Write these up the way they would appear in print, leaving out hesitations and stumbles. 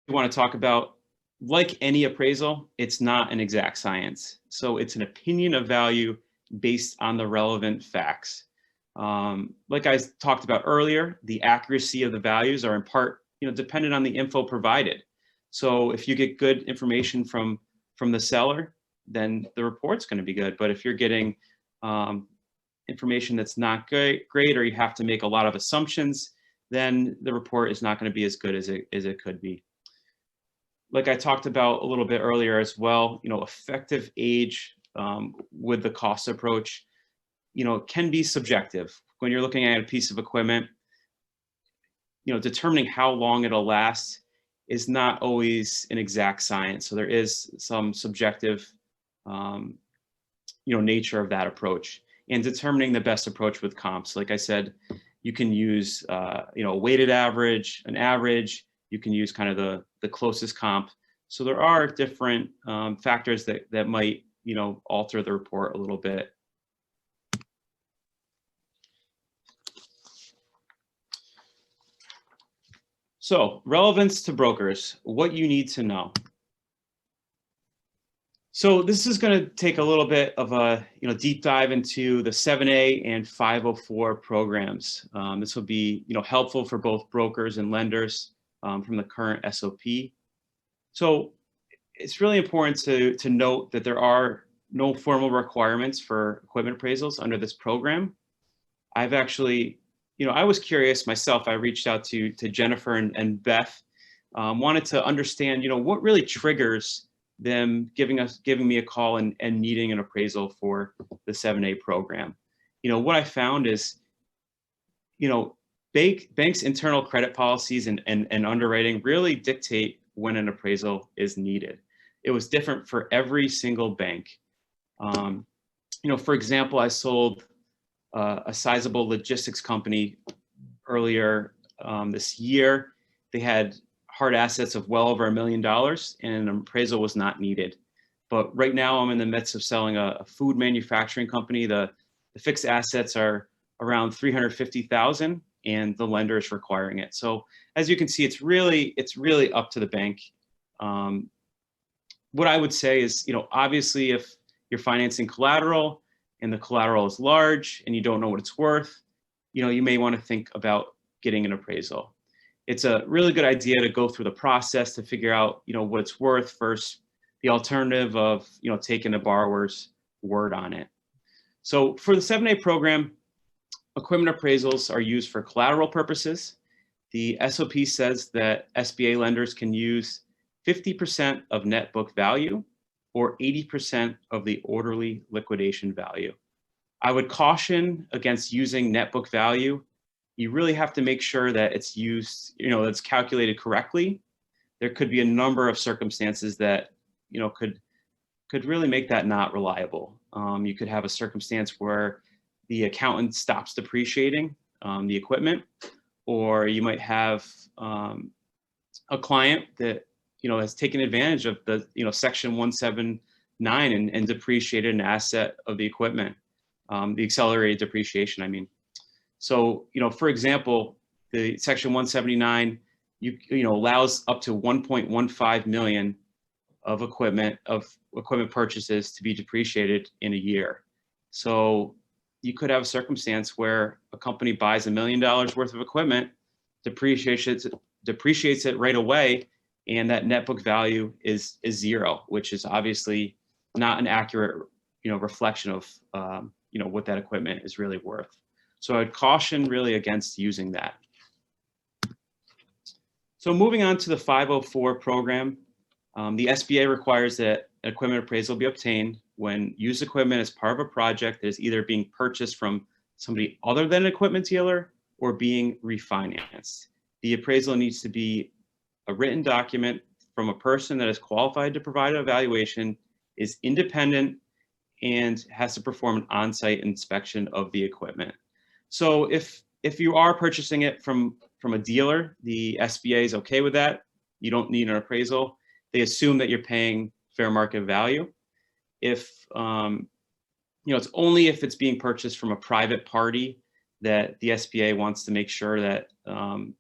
want to talk about, like any appraisal, it's not an exact science. So it's an opinion of value based on the relevant facts. Like I talked about earlier, the accuracy of the values are in part, dependent on the info provided. So if you get good information from the seller, then the report's going to be good. But if you're getting information that's not great, or you have to make a lot of assumptions, then the report is not going to be as good as it could be. Like I talked about a little bit earlier as well, effective age with the cost approach, can be subjective. When you're looking at a piece of equipment, determining how long it'll last is not always an exact science. So there is some subjective, nature of that approach. And determining the best approach with comps, like I said, you can use, a weighted average, an average. You can use kind of the closest comp. So there are different factors that might, alter the report a little bit. So relevance to brokers, what you need to know. So this is going to take a little bit of a deep dive into the 7A and 504 programs. This will be helpful for both brokers and lenders from the current SOP. So it's really important to note that there are no formal requirements for equipment appraisals under this program. I've actually, I was curious myself. I reached out to Jennifer and Beth, wanted to understand, what really triggers them giving me a call and needing an appraisal for the 7A program. What I found is, banks' internal credit policies and underwriting really dictate when an appraisal is needed. It was different for every single bank. For example, I sold a sizable logistics company earlier this year. They had hard assets of well over $1 million, and an appraisal was not needed. But right now I'm in the midst of selling a food manufacturing company. The fixed assets are around $350,000 and the lender is requiring it. So as you can see, it's really up to the bank. What I would say is, obviously if you're financing collateral and the collateral is large and you don't know what it's worth, you may want to think about getting an appraisal. It's a really good idea to go through the process to figure out, what it's worth versus the alternative of, taking the borrower's word on it. So for the 7A program, equipment appraisals are used for collateral purposes. The SOP says that SBA lenders can use 50% of net book value or 80% of the orderly liquidation value. I would caution against using net book value. You really have to make sure that it's used, that's calculated correctly. There could be a number of circumstances that, could really make that not reliable. You could have a circumstance where the accountant stops depreciating the equipment, or you might have a client that, has taken advantage of the, Section 179 and depreciated an asset of the equipment, the accelerated depreciation, I mean. So, for example, the Section 179, allows up to 1.15 million of equipment purchases to be depreciated in a year. So you could have a circumstance where a company buys $1 million worth of equipment, depreciates it right away, and that net book value is zero, which is obviously not an accurate, reflection of, what that equipment is really worth. So I'd caution really against using that. So moving on to the 504 program, the SBA requires that an equipment appraisal be obtained when used equipment is part of a project that is either being purchased from somebody other than an equipment dealer or being refinanced. The appraisal needs to be a written document from a person that is qualified to provide an evaluation, is independent, and has to perform an on-site inspection of the equipment. So if you are purchasing it from a dealer, the SBA is okay with that. You don't need an appraisal. They assume that you're paying fair market value. If it's only if it's being purchased from a private party that the SBA wants to make sure that an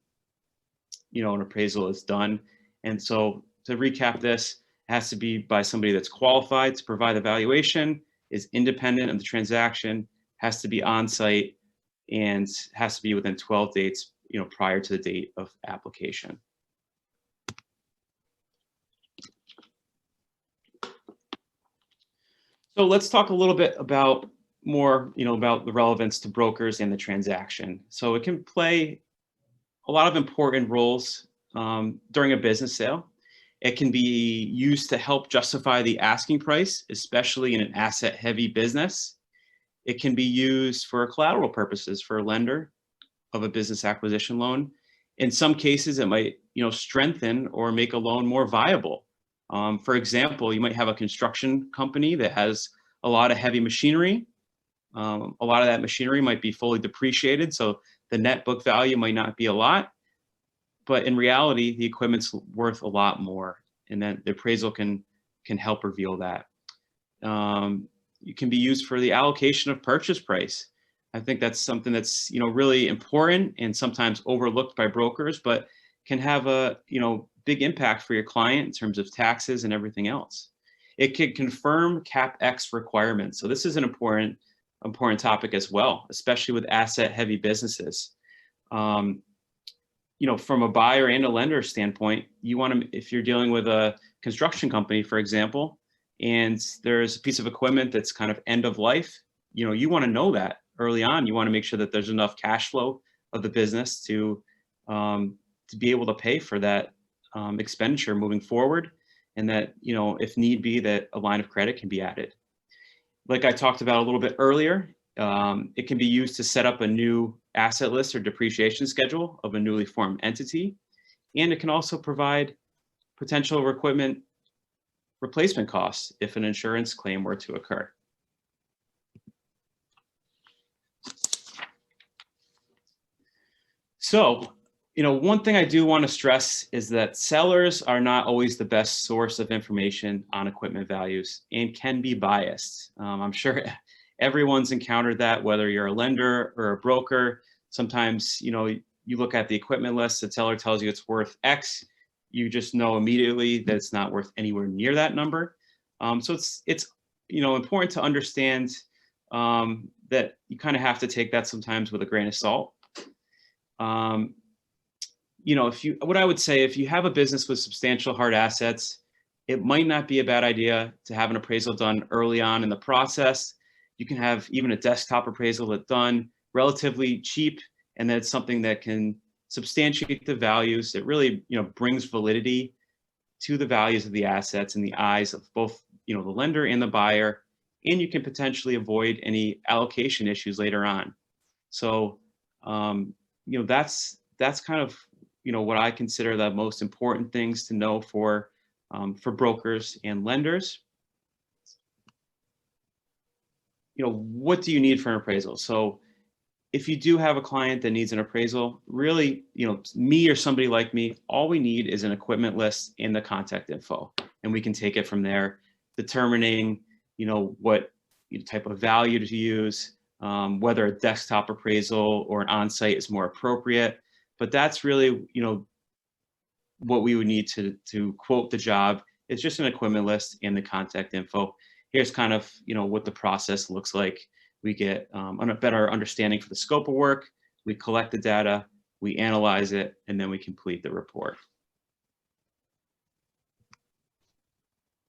appraisal is done. And so to recap this, it has to be by somebody that's qualified to provide the valuation, is independent of the transaction, has to be on site, and has to be within 12 days, prior to the date of application. So let's talk a little bit about about the relevance to brokers and the transaction. So it can play a lot of important roles during a business sale. It can be used to help justify the asking price, especially in an asset-heavy business. It can be used for collateral purposes for a lender of a business acquisition loan. In some cases, it might strengthen or make a loan more viable. For example, you might have a construction company that has a lot of heavy machinery. A lot of that machinery might be fully depreciated, so the net book value might not be a lot, but in reality, the equipment's worth a lot more, and then the appraisal can help reveal that. It can be used for the allocation of purchase price. I think that's something that's really important and sometimes overlooked by brokers, but can have a big impact for your client in terms of taxes and everything else. It can confirm CapEx requirements. So this is an important topic as well, especially with asset-heavy businesses. From a buyer and a lender standpoint, you want to, if you're dealing with a construction company, for example, and there's a piece of equipment that's kind of end of life, you want to know that early on. You want to make sure that there's enough cash flow of the business to be able to pay for that expenditure moving forward, and that if need be, that a line of credit can be added. Like I talked about a little bit earlier, it can be used to set up a new asset list or depreciation schedule of a newly formed entity. And it can also provide potential equipment replacement costs if an insurance claim were to occur. So, one thing I do want to stress is that sellers are not always the best source of information on equipment values and can be biased. I'm sure everyone's encountered that, whether you're a lender or a broker. Sometimes, you look at the equipment list, the seller tells you it's worth X. You just know immediately that it's not worth anywhere near that number. So it's important to understand that you kind of have to take that sometimes with a grain of salt. What I would say, if you have a business with substantial hard assets, it might not be a bad idea to have an appraisal done early on in the process. You can have even a desktop appraisal that's done relatively cheap, and that's something that can substantiate the values. It really, brings validity to the values of the assets in the eyes of both, the lender and the buyer, and you can potentially avoid any allocation issues later on. So, that's kind of what I consider the most important things to know for brokers and lenders. What do you need for an appraisal? So if you do have a client that needs an appraisal, really, me or somebody like me, all we need is an equipment list and the contact info, and we can take it from there, determining, what type of value to use, whether a desktop appraisal or an on-site is more appropriate. But that's really, what we would need to quote the job. It's just an equipment list and the contact info. Here's kind of, what the process looks like. We get a better understanding for the scope of work. We collect the data, we analyze it, and then we complete the report.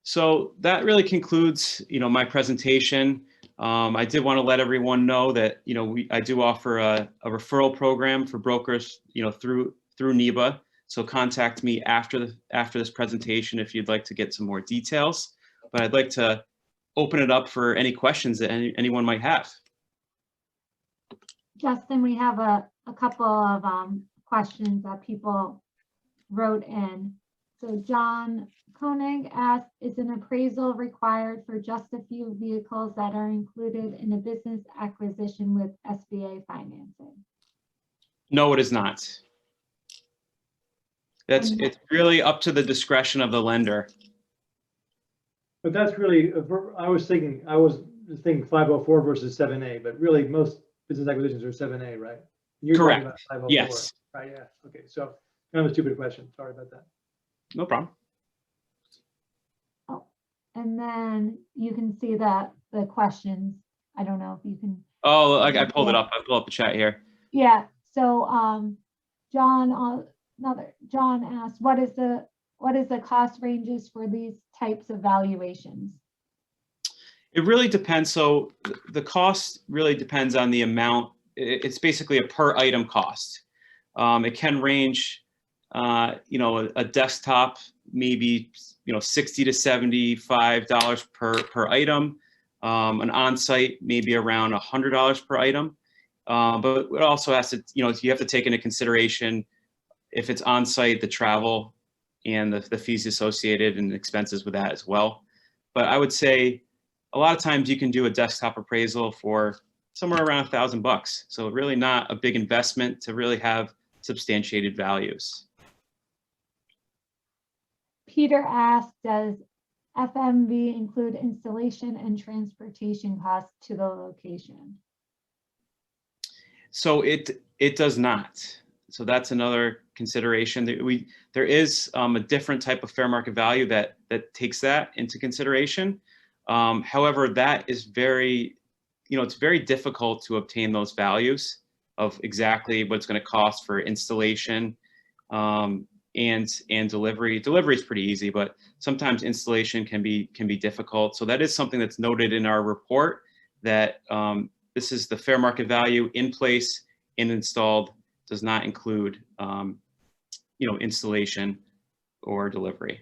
So that really concludes, my presentation. I did want to let everyone know that, I do offer a referral program for brokers, through NEBBA. So contact me after this presentation if you'd like to get some more details. But I'd like to open it up for any questions that anyone might have. Justin, we have a couple of questions that people wrote in. So John Koenig asked, is an appraisal required for just a few vehicles that are included in a business acquisition with SBA financing? No, it is not. It's really up to the discretion of the lender. But that's really, I was thinking 504 versus 7A, but really most business acquisitions are 7A, right? You're correct. Talking about 504, yes. Right. Yeah. Okay. So kind of a stupid question. Sorry about that. No problem. Oh, and then you can see that the questions. I don't know if you can. Oh, I pulled it up. I pulled up the chat here. Yeah. So John, John asked, what is the cost ranges for these types of valuations? It really depends. So the cost really depends on the amount. It's basically a per item cost. It can range, a desktop, maybe, $60 to $75 per item. An on-site, maybe around $100 per item. But it also has to, you have to take into consideration if it's on-site, the travel and the fees associated and expenses with that as well. But I would say a lot of times you can do a desktop appraisal for somewhere around $1,000. So really not a big investment to really have substantiated values. Peter asked, does FMV include installation and transportation costs to the location? So it does not. So that's another consideration. There is a different type of fair market value that takes that into consideration. However, that is very, it's very difficult to obtain those values of exactly what it's going to cost for installation and delivery. Delivery is pretty easy, but sometimes installation can be difficult. So that is something that's noted in our report, that this is the fair market value in place and installed, does not include installation or delivery.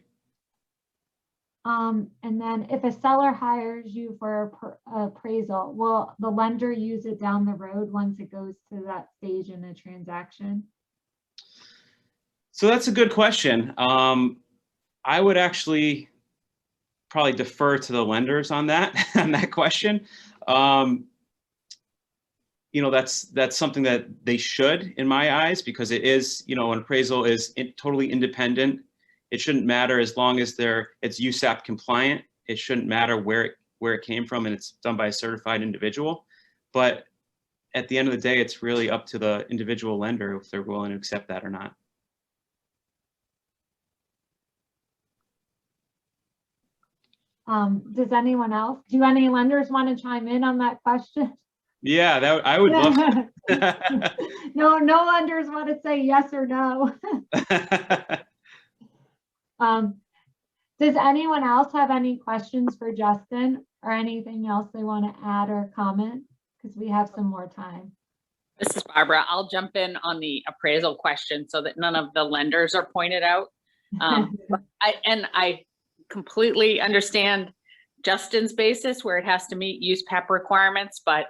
And then if a seller hires you for appraisal, will the lender use it down the road once it goes to that stage in the transaction? So that's a good question. I would actually probably defer to the lenders on that question. That's something that they should, in my eyes, because it is, an appraisal is totally independent. It shouldn't matter as long as it's USAP compliant. It shouldn't matter where it came from, and it's done by a certified individual. But at the end of the day, it's really up to the individual lender if they're willing to accept that or not. Does anyone else? Do any lenders want to chime in on that question? Yeah, I would love to. No lenders want to say yes or no. Does anyone else have any questions for Justin or anything else they want to add or comment? Because we have some more time. This is Barbara. I'll jump in on the appraisal question so that none of the lenders are pointed out. I completely understand Justin's basis where it has to meet USPAP requirements, but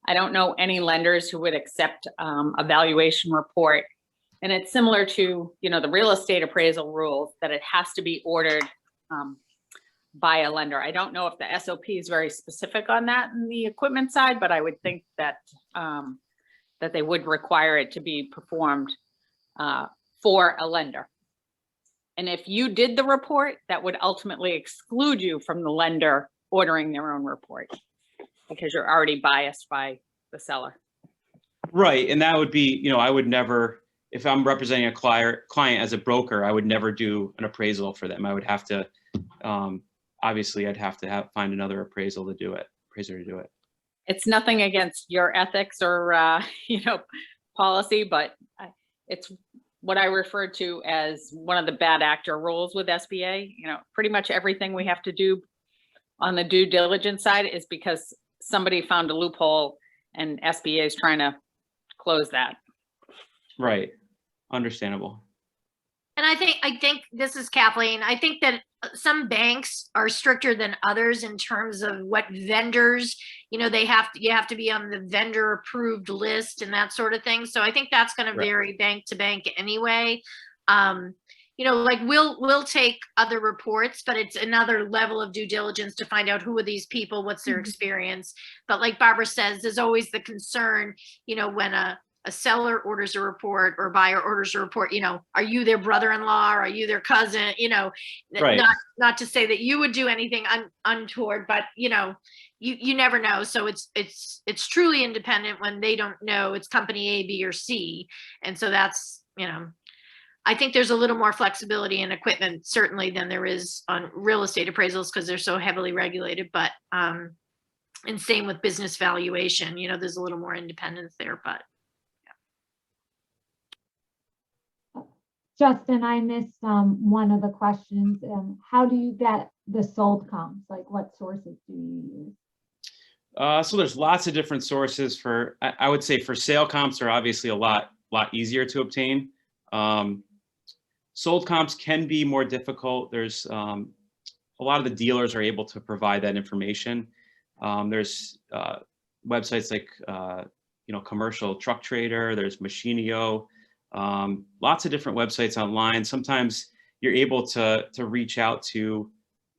I don't know any lenders who would accept a valuation report. And it's similar to, the real estate appraisal rules, that it has to be ordered by a lender. I don't know if the SOP is very specific on that in the equipment side, but I would think that that they would require it to be performed for a lender. And if you did the report, that would ultimately exclude you from the lender ordering their own report, because you're already biased by the seller. Right, and that would be, I would never, if I'm representing a client as a broker, I would never do an appraisal for them. I would have to, obviously, I'd have to find another appraiser to do it. It's nothing against your ethics or, policy, but it's what I refer to as one of the bad actor rules with SBA. Pretty much everything we have to do on the due diligence side is because somebody found a loophole and SBA is trying to close that. Right. Understandable. And I think this is Kathleen. I think that some banks are stricter than others in terms of what vendors, you have to be on the vendor approved list and that sort of thing. So I think that's going to vary bank to bank anyway. Like we'll take other reports, but it's another level of due diligence to find out who are these people, what's their experience. But like Barbara says, there's always the concern, when a seller orders a report or a buyer orders a report, are you their brother-in-law or are you their cousin? Right. Not to say that you would do anything untoward, but you never know. So it's truly independent when they don't know it's company A, B, or C. And so that's, I think there's a little more flexibility in equipment certainly than there is on real estate appraisals because they're so heavily regulated, but, and same with business valuation, you know, there's a little more independence there, but. Justin, I missed one of the questions. How do you get the sold comps? Like what sources do you use? So there's lots of different sources for, I would say for sale comps are obviously a lot easier to obtain. Sold comps can be more difficult. There's a lot of the dealers are able to provide that information. There's websites like, Commercial Truck Trader, there's Machinio, lots of different websites online. Sometimes you're able to reach out to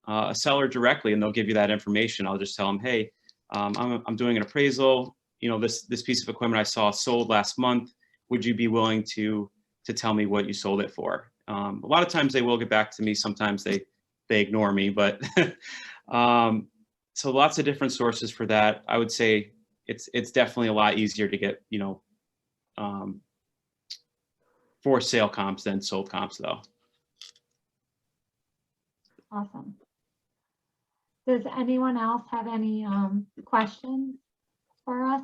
a seller directly and they'll give you that information. I'll just tell them, hey, I'm doing an appraisal. This piece of equipment I saw sold last month. Would you be willing to tell me what you sold it for? A lot of times they will get back to me. Sometimes they ignore me, but so lots of different sources for that. I would say it's definitely a lot easier to get, for sale comps than sold comps though. Awesome. Does anyone else have any questions for us?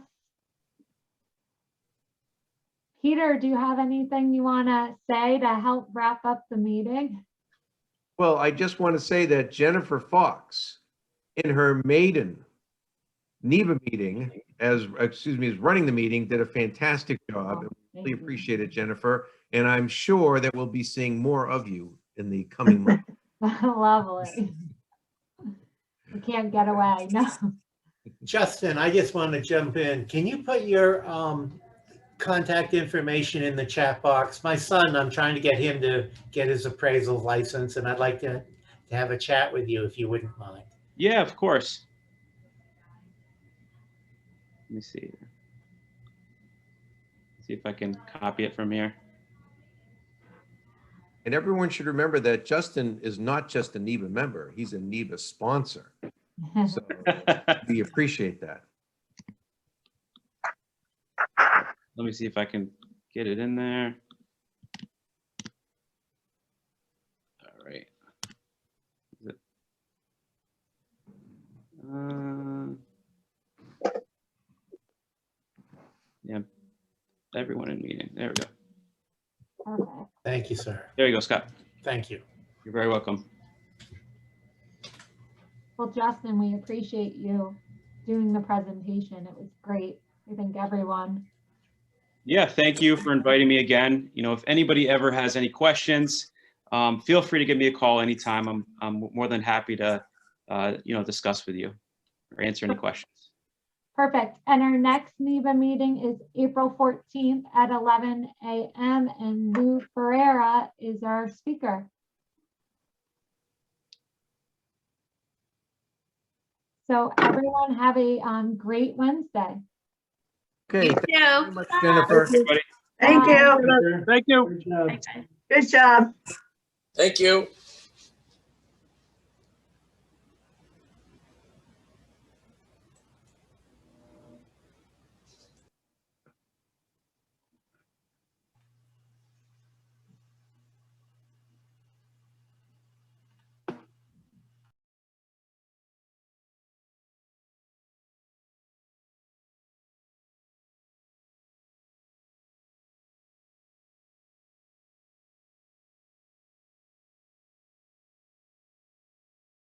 Peter, do you have anything you want to say to help wrap up the meeting? Well, I just want to say that Jennifer Fox, in her maiden NEBBA meeting, as running the meeting, did a fantastic job. Oh, Really thank you. appreciate it, Jennifer. And I'm sure that we'll be seeing more of you in the coming months. Lovely. We can't get away. No. Justin, I just want to jump in. Can you put your contact information in the chat box? My son, I'm trying to get him to get his appraisal license, and I'd like to have a chat with you if you wouldn't mind. Yeah, of course. Let me see. See if I can copy it from here. And everyone should remember that Justin is not just a NEBBA member, he's a NEBBA sponsor. So we appreciate that. Let me see if I can get it in there. All right. Is it, yeah, everyone in meeting. There we go. Perfect. Thank you, sir. There you go, Scott. Thank you. You're very welcome. Well, Justin, we appreciate you doing the presentation. It was great. I think everyone. Yeah, thank you for inviting me again. If anybody ever has any questions, feel free to give me a call anytime. I'm more than happy to, discuss with you or answer any questions. Perfect. And our next NEBBA meeting is April 14th at 11 a.m. and Lou Ferreira is our speaker. So everyone have a great Wednesday. Okay, You thank you too. very much, Jennifer. Everybody. Thank Bye. you. Thank you. Good job. Good job. Thank you.